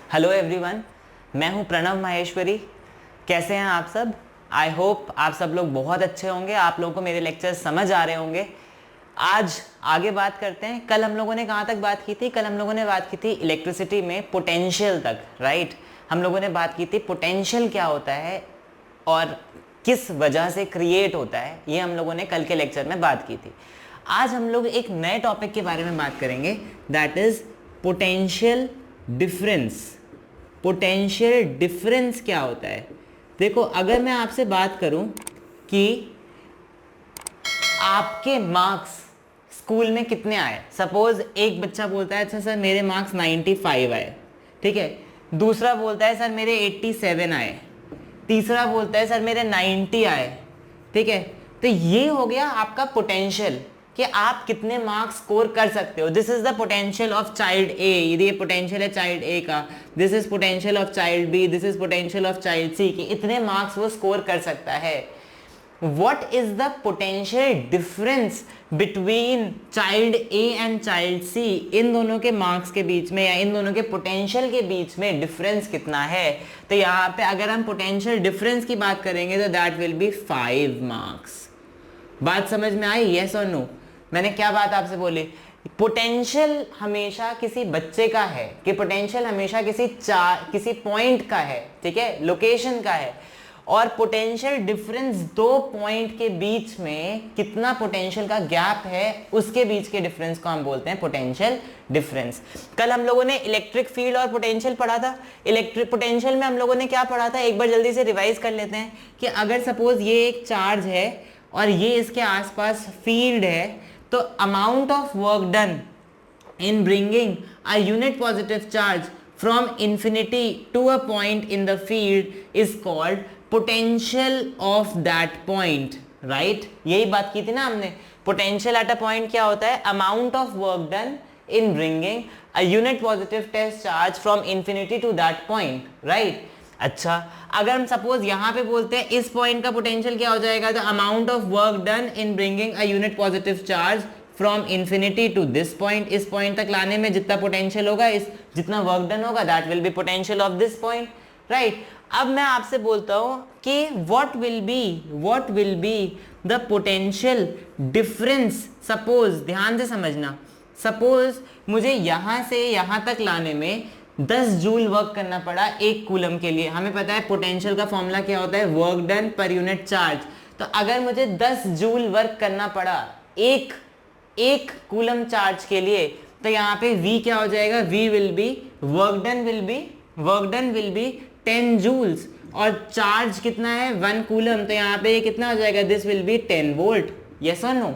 Hello everyone, मैं हूं प्रणव माहेश्वरी। कैसे हैं आप सब? आई होप आप सब लोग बहुत अच्छे होंगे। आप लोगों को मेरे लेक्चर्स समझ आ रहे होंगे। आज आगे बात करते हैं। कल हम लोगों ने कहाँ तक बात की थी? कल हम लोगों ने बात की थी इलेक्ट्रिसिटी में पोटेंशियल तक, राइट। हम लोगों ने बात की थी पोटेंशियल क्या होता है और किस वजह से क्रिएट होता है। ये हम लोगों ने कल के लेक्चर में बात की थी। आज हम लोग एक नए टॉपिक के बारे में बात करेंगे, that is potential difference. Potential difference क्या होता है? देखो, अगर मैं आपसे बात करूं कि आपके मार्क्स स्कूल में कितने आए, सपोज एक बच्चा बोलता है अच्छा सर मेरे मार्क्स 95 आए, ठीक है। दूसरा बोलता है सर मेरे 87 आए। तीसरा बोलता है सर मेरे 90 आए, ठीक है। तो ये हो गया आपका पोटेंशियल कि आप कितने मार्क्स स्कोर कर सकते हो। This is the potential of child A. ये पोटेंशियल है चाइल्ड ए का। This is potential of child B. This is potential of child C कि इतने मार्क्स वो स्कोर कर सकता है। What is the potential difference between child A and child C? इन दोनों के मार्क्स के बीच में या इन दोनों के पोटेंशियल के बीच में डिफरेंस कितना है? तो यहाँ पे अगर हम पोटेंशियल डिफरेंस की बात करेंगे तो दैट विल बी 5 मार्क्स। बात समझ में आई? यस और नो? मैंने क्या बात आपसे बोली? पोटेंशियल हमेशा किसी बच्चे का है कि पोटेंशियल हमेशा किसी पॉइंट का है, ठीक है, लोकेशन का है। और पोटेंशियल डिफरेंस दो पॉइंट के बीच में कितना पोटेंशियल का गैप है उसके बीच के डिफरेंस को हम बोलते हैं पोटेंशियल डिफरेंस। कल हम लोगों ने इलेक्ट्रिक फील्ड और पोटेंशियल पढ़ा था। इलेक्ट्रिक पोटेंशियल में हम लोगों ने क्या पढ़ा था, एक बार जल्दी से रिवाइज कर लेते हैं कि अगर सपोज ये एक चार्ज है और ये इसके आसपास फील्ड है, तो amount of work done in bringing a unit positive charge from infinity to a point in the field is called potential of that point, right? यही बात की थी ना हमने। potential at a point क्या होता है? amount of work done in bringing a unit positive test charge from infinity to that point, right? अच्छा, अगर हम सपोज यहाँ पे बोलते हैं इस पॉइंट का पोटेंशियल क्या हो जाएगा? The amount of work done in bringing a unit positive charge from infinity to this point. इस पॉइंट तक लाने में जितना पोटेंशियल होगा, इस जितना वर्क डन होगा, that will be potential of this point, right. अब मैं आपसे बोलता हूं कि what will be the potential difference. Suppose, ध्यान से समझना, सपोज मुझे यहां से यहां तक लाने में 10 जूल वर्क करना पड़ा एक कूलम के लिए। हमें पता है पोटेंशियल का फॉर्मूला क्या होता है? वर्क डन पर यूनिट चार्ज। तो अगर मुझे 10 जूल वर्क करना पड़ा एक कूलम चार्ज के लिए, तो यहाँ पे V क्या हो जाएगा? V will be work done will be 10 joules और चार्ज कितना है? 1 कूलम। तो यहाँ पे कितना हो जाएगा? This will be 10 volt. Yes और नो?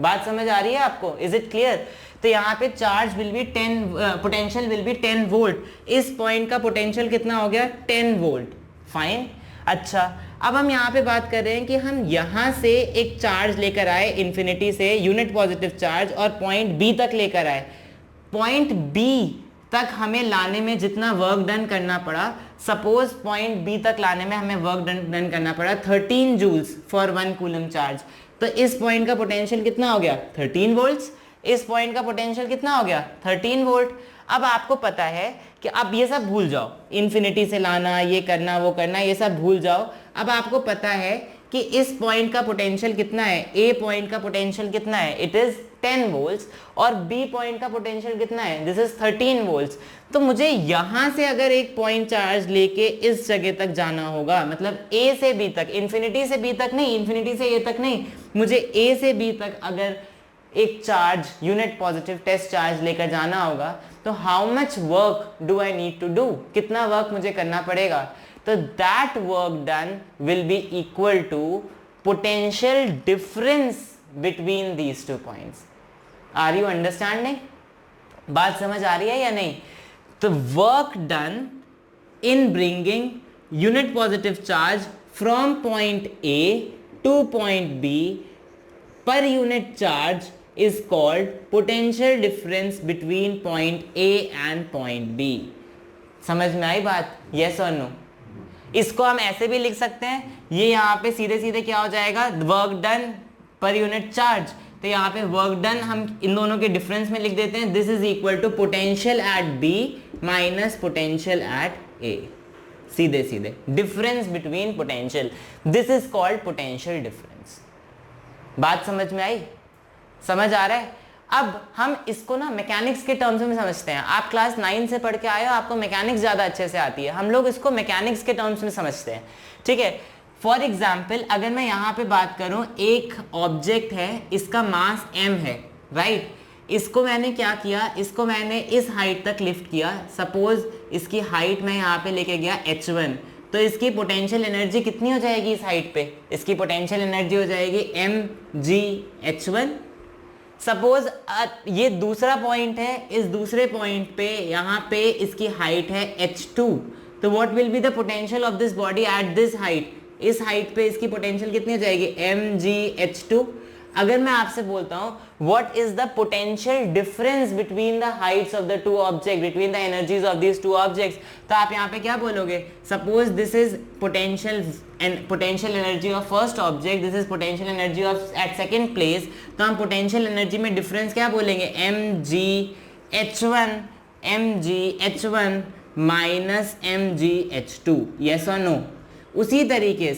बात समझ आ रही है आपको? Is it clear? तो यहाँ पे charge will be 10, potential will be 10 volt. इस पॉइंट का पोटेंशियल कितना हो गया? 10 वोल्ट। फाइन। अच्छा, अब हम यहाँ पे बात कर रहे हैं कि हम यहाँ से एक चार्ज लेकर आए इन्फिनिटी से, यूनिट पॉजिटिव चार्ज, और पॉइंट बी तक लेकर आए। पॉइंट बी तक हमें लाने में जितना वर्क डन करना पड़ा, सपोज पॉइंट बी तक लाने में हमें वर्क डन करना पड़ा 13 जूल्स फॉर 1 कूलम चार्ज। तो इस पॉइंट का पोटेंशियल कितना हो गया? 13 वोल्ट्स। इस पॉइंट का पोटेंशियल कितना हो गया? 13 वोल्ट। अब आपको पता है कि अब ये सब भूल जाओ, इन्फिनिटी से लाना, ये करना, वो करना, ये सब भूल जाओ। अब आपको पता है कि इस पॉइंट का पोटेंशियल कितना है? ए पॉइंट का पोटेंशियल कितना है? It is 10 volts. और बी पॉइंट का पोटेंशियल कितना है? This is 13 volts. तो मुझे यहां से अगर एक पॉइंट चार्ज लेके इस जगह तक जाना होगा, मतलब ए से बी तक, इन्फिनिटी से बी तक नहीं, इन्फिनिटी से ए तक नहीं, मुझे ए से बी तक अगर एक charge, unit positive test charge लेकर जाना होगा, तो how much work do I need to do? कितना वर्क मुझे करना पड़ेगा? तो that work done will be equal to potential difference between these 2 points. Are you understanding? बात समझ आ रही है या नहीं? तो work done in bringing unit positive charge from point A to point B per unit charge is called potential difference between point A and point B। समझ में आई बात? yes or no? इसको हम ऐसे भी लिख सकते हैं, ये यहाँ पे सीधे सीधे क्या हो जाएगा? वर्क डन पर यूनिट चार्ज। तो यहाँ पे वर्क डन हम इन दोनों के डिफरेंस में लिख देते हैं, this is equal to potential at B minus potential at A, सीधे सीधे difference between potential, this is called potential difference. बात समझ में आई? समझ आ रहा है? अब हम इसको ना मैकेनिक्स के टर्म्स में समझते हैं। आप क्लास 9 से पढ़ के आए हो, आपको मैकेनिक्स ज़्यादा अच्छे से आती है, हम लोग इसको मैकेनिक्स के टर्म्स में समझते हैं, ठीक है। फॉर एग्जाम्पल अगर मैं यहाँ पे बात करूँ, एक ऑब्जेक्ट है, इसका मास m है, राइट। इसको मैंने क्या किया, इसको मैंने इस हाइट तक लिफ्ट किया, सपोज इसकी हाइट मैं यहाँ पे लेके गया h1, तो इसकी पोटेंशियल एनर्जी कितनी हो जाएगी इस हाइट पे? इसकी पोटेंशियल एनर्जी हो जाएगी mgh1। सपोज ये दूसरा पॉइंट है, इस दूसरे पॉइंट पे यहाँ पे इसकी हाइट है h2, तो what will be the potential of this body at this height? इस हाइट पे इसकी पोटेंशियल कितनी हो जाएगी? mgh2। अगर मैं आपसे बोलता हूं what is the potential difference between the heights of the two object, between the energies of these two objects, तो आप यहाँ पे क्या बोलोगे? Suppose this is potential energy of first object, this is potential energy of at second place, तो हम potential energy में difference क्या बोलेंगे? mgh1 माइनस mgh2, यस और नो? उसी तरीके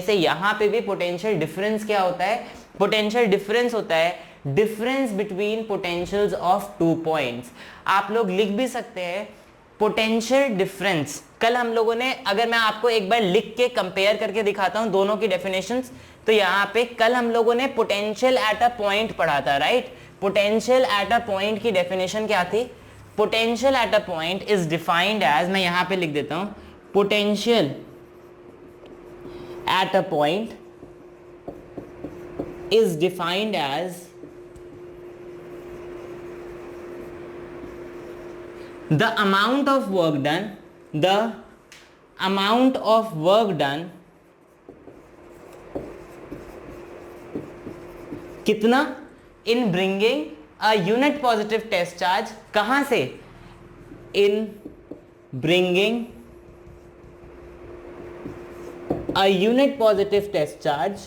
से यहाँ पे भी पोटेंशियल डिफरेंस क्या होता है? पोटेंशियल डिफरेंस होता है difference between potentials of two points. आप लोग लिख भी सकते हैं पोटेंशियल डिफरेंस। कल हम लोगों ने, अगर मैं आपको एक बार लिख के कंपेयर करके दिखाता हूं दोनों की डेफिनेशंस, तो यहाँ पे कल हम लोगों ने पोटेंशियल एट अ पॉइंट पढ़ा था, right. Potential at a point की डेफिनेशन क्या थी? Potential at a point is defined as, मैं यहाँ पे लिख देता हूं, potential at a point is defined as the amount of work done कितना in bringing a unit positive test charge, कहां से? in bringing a unit positive test charge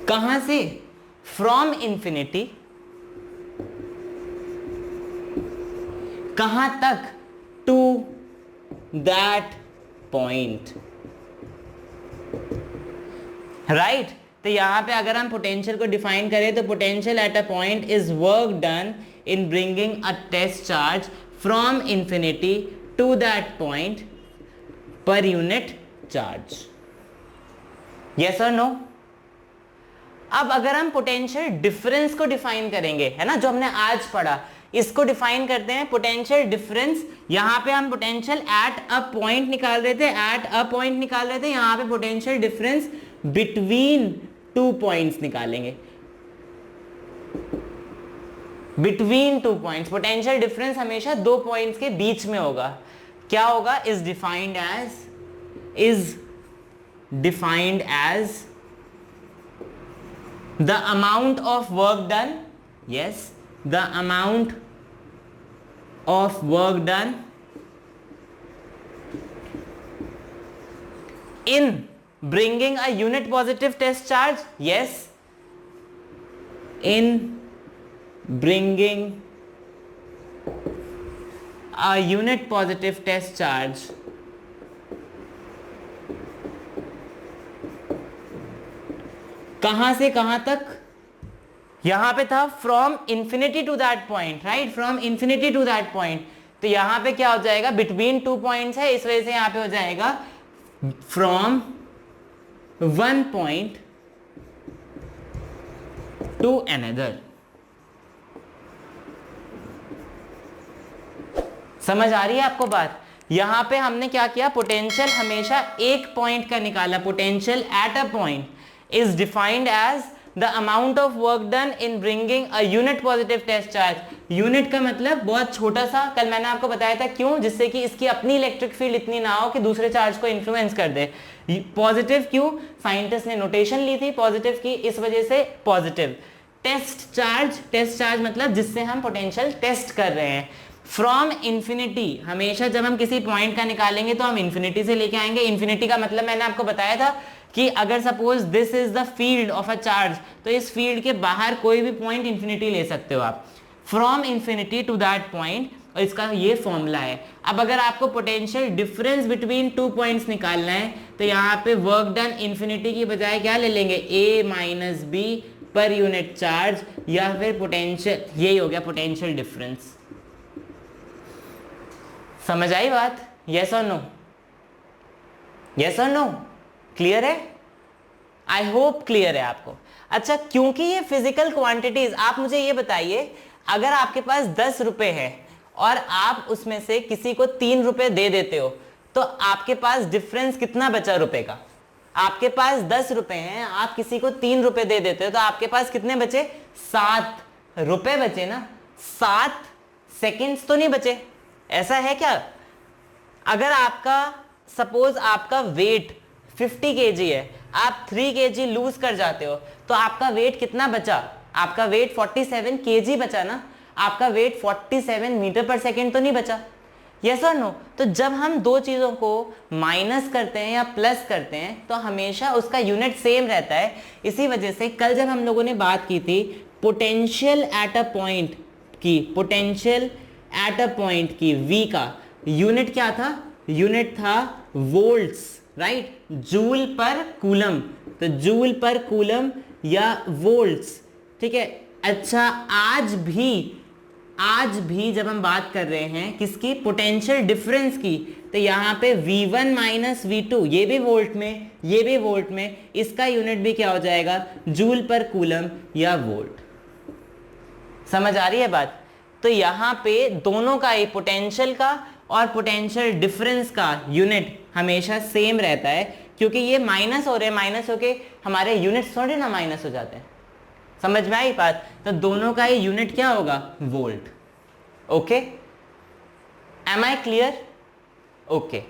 कहां से? फ्रॉम इंफिनिटी, कहां तक? To that point, right. तो यहां पे अगर हम पोटेंशियल को डिफाइन करें तो potential at a point is work done in bringing a test charge from infinity to that point per unit charge, yes or no? अब अगर हम पोटेंशियल डिफरेंस को डिफाइन करेंगे, है ना, जो हमने आज पढ़ा, इसको डिफाइन करते हैं पोटेंशियल डिफरेंस। यहां पे हम पोटेंशियल एट अ पॉइंट निकाल रहे थे, यहां पे potential difference between two points निकालेंगे, between two points. Potential difference हमेशा दो पॉइंट्स के बीच में होगा। क्या होगा? Is defined as the amount of work done, yes, the amount of work done in bringing a unit positive test charge, yes, in bringing a unit positive test charge कहां से कहां तक? यहां पे था from infinity to that point, right, from infinity to that point. तो यहां पे क्या हो जाएगा? बिटवीन टू पॉइंट्स है, इस वजह से यहां पे हो जाएगा from one point two another. समझ आ रही है आपको बात? यहां पे हमने क्या किया? पोटेंशियल हमेशा एक पॉइंट का निकाला। Potential at a point is defined as the amount of work done in bringing a unit positive test charge. Unit का मतलब बहुत छोटा सा, कल मैंने आपको बताया था क्यों, जिससे कि इसकी अपनी इलेक्ट्रिक फील्ड इतनी ना हो कि दूसरे चार्ज को इन्फ्लुएंस कर दे। पॉजिटिव क्यों? साइंटिस्ट ने नोटेशन ली थी पॉजिटिव की, इस वजह से पॉजिटिव। टेस्ट चार्ज मतलब जिससे हम पोटेंशियल टेस्ट कर रहे हैं। फ्रॉम इन्फिनिटी, हमेशा जब हम किसी पॉइंट का निकालेंगे तो हम इन्फिनिटी से लेके आएंगे। इन्फिनिटी का मतलब मैंने आपको बताया था कि अगर suppose this is the field of a charge, तो इस फील्ड के बाहर कोई भी पॉइंट इन्फिनिटी ले सकते हो आप, from infinity to that point, और इसका ये फॉर्मूला है। अब अगर आपको potential difference between two points निकालना है तो यहाँ पे वर्क डन इन्फिनिटी की बजाय क्या ले लेंगे, A minus B per unit charge, या फिर पोटेंशियल, यही हो गया पोटेंशियल डिफरेंस। समझ आई बात? यस और नो? यस और नो? क्लियर है? आई होप क्लियर है आपको। अच्छा, क्योंकि ये फिजिकल क्वांटिटीज, आप मुझे ये बताइए, अगर आपके पास 10 रुपए है और आप उसमें से किसी को 3 रुपए दे देते हो, तो आपके पास डिफरेंस कितना बचा रुपए का? आपके पास 10 रुपए हैं, आप किसी को 3 रुपए दे देते हो, तो आपके पास कितने बचे? 7 रुपए बचे ना, 7 सेकेंड्स तो नहीं बचे। ऐसा है क्या? अगर आपका सपोज आपका वेट 50 kg है, आप 3 kg लूज कर जाते हो, तो आपका वेट कितना बचा? आपका वेट 47 kg बचा ना, आपका वेट 47 मीटर पर सेकेंड तो नहीं बचा। यस और नो? तो जब हम दो चीज़ों को माइनस करते हैं या प्लस करते हैं तो हमेशा उसका यूनिट सेम रहता है। इसी वजह से कल जब हम लोगों ने बात की थी पोटेंशियल एट अ पॉइंट की, पोटेंशियल एट अ पॉइंट की V का यूनिट क्या था? यूनिट था वोल्ट्स, राइट? जूल पर कूलम, तो जूल पर कूलम या वोल्ट्स, ठीक है। अच्छा, आज भी जब हम बात कर रहे हैं किसकी? पोटेंशियल डिफरेंस की, तो यहाँ पे V1 माइनस V2, ये भी वोल्ट में, ये भी वोल्ट में, इसका यूनिट भी क्या हो जाएगा? जूल पर कूलम या वोल्ट। समझ आ रही है बात? तो यहाँ पे दोनों का ही, पोटेंशियल का और पोटेंशियल डिफरेंस का यूनिट हमेशा सेम रहता है, क्योंकि ये माइनस हो रहे हैं, माइनस होके हमारे यूनिट्स थोड़े ना माइनस हो जाते हैं। समझ में आई बात? तो दोनों का ही यूनिट क्या होगा? Volt. Okay, am I clear? Okay,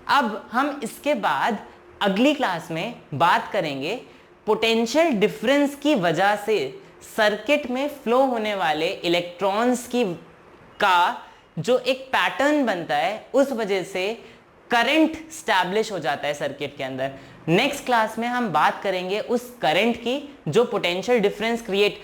अब हम इसके बाद अगली क्लास में बात करेंगे पोटेंशियल डिफरेंस की वजह से सर्किट में फ्लो होने वाले इलेक्ट्रॉन्स की का जो एक पैटर्न बनता है, उस वजह से करंट स्टैब्लिश हो जाता है सर्किट के अंदर। नेक्स्ट क्लास में हम बात करेंगे उस करंट की जो potential difference create.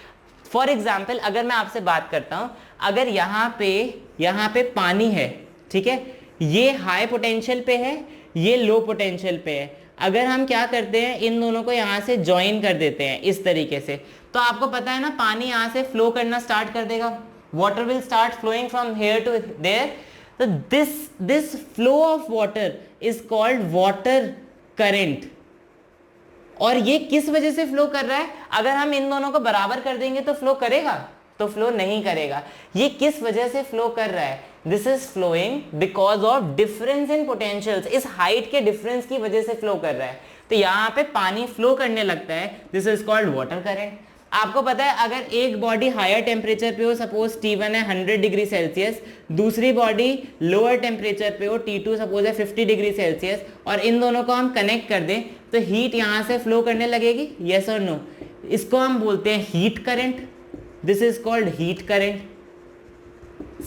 For example, अगर मैं आपसे बात करता हूं, अगर यहाँ पे पानी है, ठीक है, ये हाई पोटेंशियल पे है, ये लो पोटेंशियल पे है, अगर हम क्या करते हैं, इन दोनों को यहाँ से ज्वाइन कर देते हैं इस तरीके से, तो आपको पता है ना, पानी यहाँ से फ्लो करना स्टार्ट कर देगा। Water will start flowing from here to there. तो this flow of water is called water current. और ये किस वजह से फ्लो कर रहा है? अगर हम इन दोनों को बराबर कर देंगे तो फ्लो करेगा? तो फ्लो नहीं करेगा। ये किस वजह से फ्लो कर रहा है? This is flowing because of difference in potentials. इस हाइट के डिफरेंस की वजह से फ्लो कर रहा है। तो यहाँ पे पानी फ्लो करने लगता है, this is called water current. आपको पता है, अगर एक बॉडी हायर टेम्परेचर पे हो, सपोज T1 है 100 डिग्री सेल्सियस, दूसरी बॉडी लोअर टेम्परेचर पे हो, T2 सपोज है 50 डिग्री सेल्सियस, और इन दोनों को हम कनेक्ट कर दें तो हीट यहाँ से फ्लो करने लगेगी। यस और नो? इसको हम बोलते हैं heat current. This is called heat current.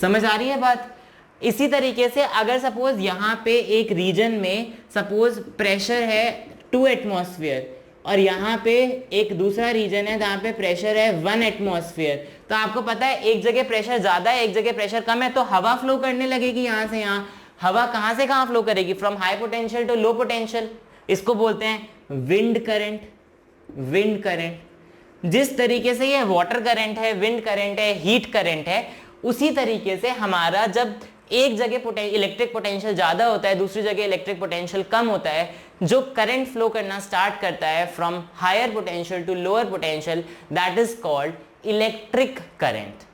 समझ आ रही है बात? इसी तरीके से अगर सपोज यहाँ पे एक रीजन में सपोज प्रेशर है 2 एटमॉस्फेयर और यहाँ पे एक दूसरा रीजन है जहाँ पे प्रेशर है 1 एटमॉस्फेयर, तो आपको पता है एक जगह प्रेशर ज्यादा है, एक जगह प्रेशर कम है, तो हवा फ्लो करने लगेगी यहाँ से यहाँ। हवा कहाँ से कहाँ फ्लो करेगी? From high potential to low potential. इसको बोलते हैं विंड करंट। Wind current. जिस तरीके से ये वाटर करंट है, विंड करंट है, हीट करंट है, उसी तरीके से हमारा जब एक जगह इलेक्ट्रिक पोटेंशियल ज्यादा होता है, दूसरी जगह इलेक्ट्रिक पोटेंशियल कम होता है, जो करंट फ्लो करना स्टार्ट करता है from higher potential to lower potential, that is called electric current.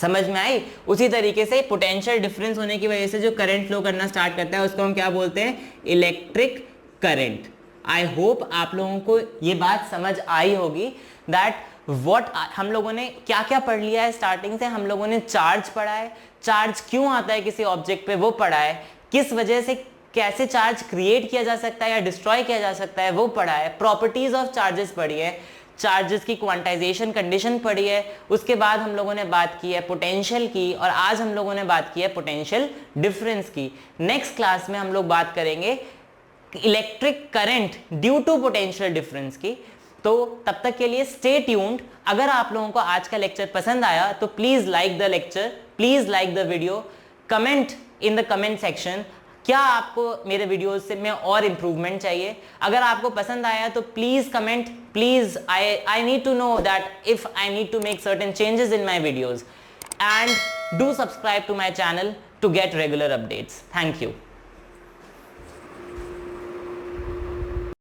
समझ में आई? उसी तरीके से पोटेंशियल डिफरेंस होने की वजह से जो करंट फ्लो करना स्टार्ट करता है उसको हम क्या बोलते हैं? Electric current. आई होप आप लोगों को ये बात समझ आई होगी दैट व्हाट हम लोगों ने क्या क्या पढ़ लिया है। स्टार्टिंग से हम लोगों ने चार्ज पढ़ा है, चार्ज क्यों आता है किसी ऑब्जेक्ट पे वो पढ़ा है, किस वजह से कैसे चार्ज क्रिएट किया जा सकता है या डिस्ट्रॉय किया जा सकता है वो पढ़ा है, प्रॉपर्टीज ऑफ चार्जेस पढ़ी है, चार्जेस की क्वांटाइजेशन कंडीशन पढ़ी है, उसके बाद हम लोगों ने बात की है पोटेंशियल की, और आज हम लोगों ने बात की है पोटेंशियल डिफरेंस की। नेक्स्ट क्लास में हम लोग बात करेंगे electric current due to potential difference की। तो तब तक के लिए स्टे ट्यून्ड। अगर आप लोगों को आज का लेक्चर पसंद आया तो please like the lecture, please like the video, comment in the comment section क्या आपको मेरे वीडियोस से में और इंप्रूवमेंट चाहिए। अगर आपको पसंद आया तो please comment, please I need to know that if I need to make certain changes in my videos, and do subscribe to my channel to get regular updates. Thank you.